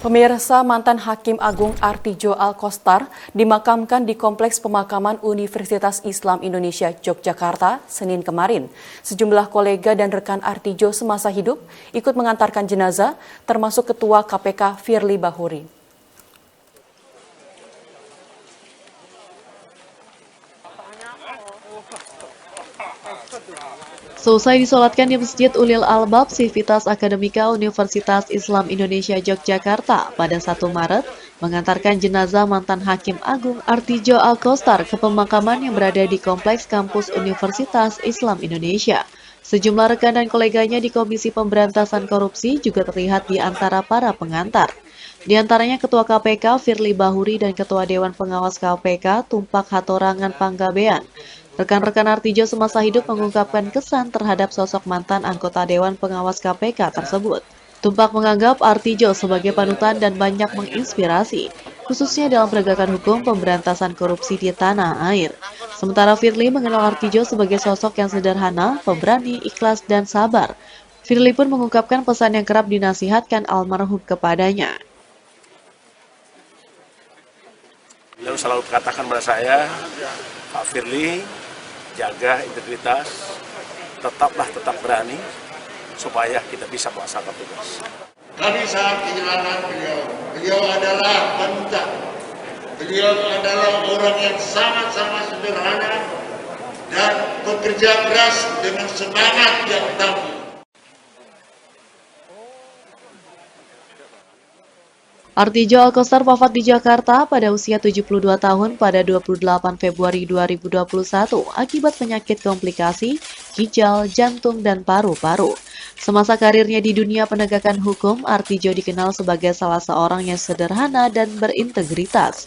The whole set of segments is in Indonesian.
Pemirsa, mantan Hakim Agung Artidjo Alkostar dimakamkan di Kompleks Pemakaman Universitas Islam Indonesia Yogyakarta Senin kemarin. Sejumlah kolega dan rekan Artidjo semasa hidup ikut mengantarkan jenazah, termasuk Ketua KPK Firly Bahuri. Selesai disolatkan di Masjid Ulil Albab Civitas Akademika Universitas Islam Indonesia Yogyakarta pada 1 Maret, mengantarkan jenazah mantan Hakim Agung Artidjo Alkostar ke pemakaman yang berada di Kompleks Kampus Universitas Islam Indonesia. Sejumlah rekan dan koleganya di Komisi Pemberantasan Korupsi juga terlihat di antara para pengantar. Di antaranya Ketua KPK Firly Bahuri dan Ketua Dewan Pengawas KPK Tumpak Hatorangan Panggabean. Rekan-rekan Artidjo semasa hidup mengungkapkan kesan terhadap sosok mantan anggota Dewan Pengawas KPK tersebut. Tumpak menganggap Artidjo sebagai panutan dan banyak menginspirasi, khususnya dalam penegakan hukum pemberantasan korupsi di tanah air. Sementara Firly mengenal Artidjo sebagai sosok yang sederhana, pemberani, ikhlas, dan sabar. Firly pun mengungkapkan pesan yang kerap dinasihatkan almarhum kepadanya. Beliau selalu katakan pada saya, Pak Firly, jaga integritas, tetap berani, supaya kita bisa melaksanakan tugas. Kami sangat kehilangan beliau. Beliau adalah panutan. Beliau adalah orang yang sangat-sangat sederhana dan bekerja keras dengan semangat yang tangguh. Artidjo Alkostar wafat di Jakarta pada usia 72 tahun pada 28 Februari 2021 akibat penyakit komplikasi, ginjal, jantung, dan paru-paru. Semasa karirnya di dunia penegakan hukum, Artidjo dikenal sebagai salah seorang yang sederhana dan berintegritas.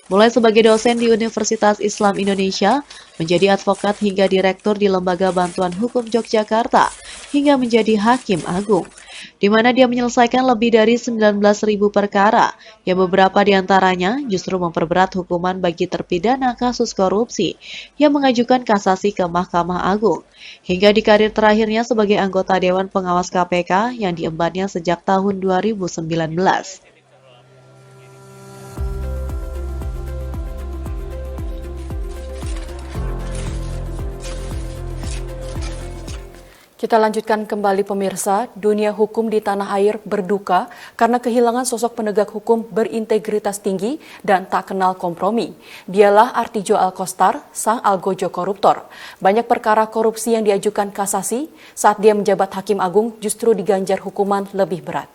Mulai sebagai dosen di Universitas Islam Indonesia, menjadi advokat hingga direktur di Lembaga Bantuan Hukum Yogyakarta, hingga menjadi Hakim Agung, di mana dia menyelesaikan lebih dari 19.000 perkara, yang beberapa diantaranya justru memperberat hukuman bagi terpidana kasus korupsi yang mengajukan kasasi ke Mahkamah Agung, hingga di karir terakhirnya sebagai anggota Dewan Pengawas KPK yang diembannya sejak tahun 2019. Kita lanjutkan kembali pemirsa, dunia hukum di tanah air berduka karena kehilangan sosok penegak hukum berintegritas tinggi dan tak kenal kompromi. Dialah Artidjo Alkostar, sang algojo koruptor. Banyak perkara korupsi yang diajukan kasasi saat dia menjabat Hakim Agung justru diganjar hukuman lebih berat.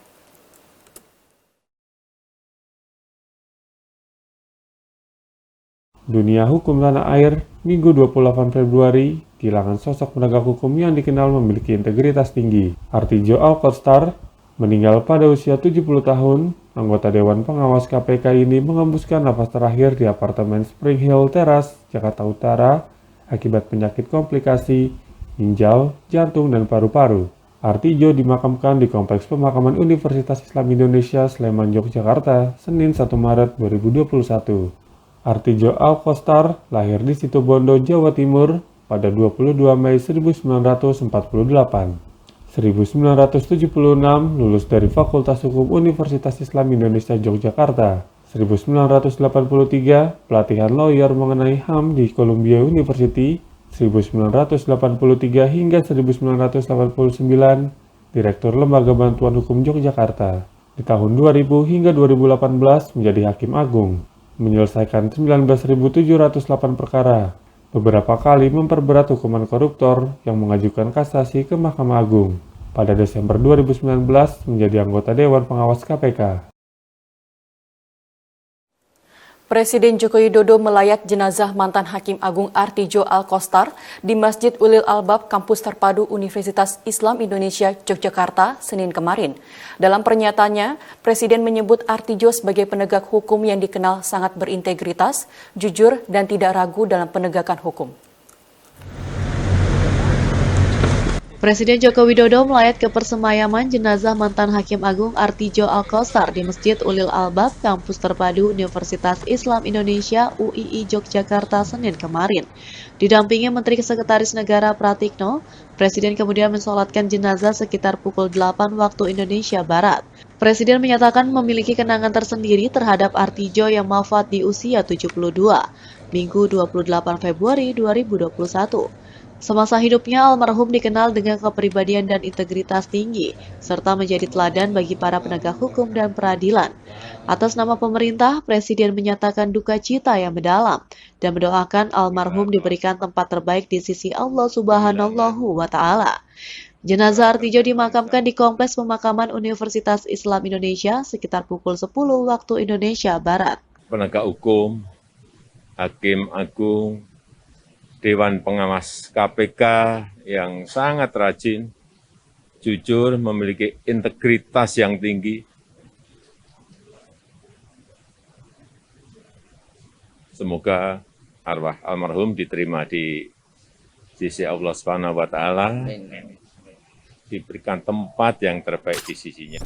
Dunia hukum tanah air, Minggu 28 Februari, kehilangan sosok penegak hukum yang dikenal memiliki integritas tinggi. Artidjo Alkostar meninggal pada usia 70 tahun. Anggota Dewan Pengawas KPK ini mengembuskan nafas terakhir di apartemen Spring Hill Terrace, Jakarta Utara, akibat penyakit komplikasi, ginjal, jantung, dan paru-paru. Artidjo dimakamkan di Kompleks Pemakaman Universitas Islam Indonesia Sleman, Yogyakarta, Senin 1 Maret 2021. Artidjo Alkostar lahir di Situbondo, Jawa Timur pada 22 Mei 1948. 1976 lulus dari Fakultas Hukum Universitas Islam Indonesia Yogyakarta. 1983 pelatihan lawyer mengenai HAM di Columbia University. 1983 hingga 1989 Direktur Lembaga Bantuan Hukum Yogyakarta. Di tahun 2000 hingga 2018 menjadi Hakim Agung, menyelesaikan 19.708 perkara, beberapa kali memperberat hukuman koruptor yang mengajukan kasasi ke Mahkamah Agung. Pada Desember 2019 menjadi anggota Dewan Pengawas KPK. Presiden Joko Widodo melayat jenazah mantan Hakim Agung Artidjo Alkostar di Masjid Ulil Albab Kampus Terpadu Universitas Islam Indonesia Yogyakarta Senin kemarin. Dalam pernyataannya, Presiden menyebut Artidjo sebagai penegak hukum yang dikenal sangat berintegritas, jujur, dan tidak ragu dalam penegakan hukum. Presiden Joko Widodo melayat ke persemayaman jenazah mantan Hakim Agung Artijo Alkostar di Masjid Ulil Albab, Kampus Terpadu Universitas Islam Indonesia UII Yogyakarta Senin kemarin. Didampingi Menteri Sekretaris Negara Pratikno, Presiden kemudian mensolatkan jenazah sekitar pukul 8 waktu Indonesia Barat. Presiden menyatakan memiliki kenangan tersendiri terhadap Artijo yang wafat di usia 72, Minggu 28 Februari 2021. Semasa hidupnya, almarhum dikenal dengan kepribadian dan integritas tinggi, serta menjadi teladan bagi para penegak hukum dan peradilan. Atas nama pemerintah, Presiden menyatakan duka cita yang mendalam dan mendoakan almarhum diberikan tempat terbaik di sisi Allah Subhanahu wa Ta'ala. Jenazah Artijo dimakamkan di Kompleks Pemakaman Universitas Islam Indonesia sekitar pukul 10 waktu Indonesia Barat. Penegak hukum, Hakim Agung, Dewan Pengawas KPK yang sangat rajin, jujur, memiliki integritas yang tinggi. Semoga arwah almarhum diterima di sisi Allah Subhanahu wa Ta'ala, diberikan tempat yang terbaik di sisinya.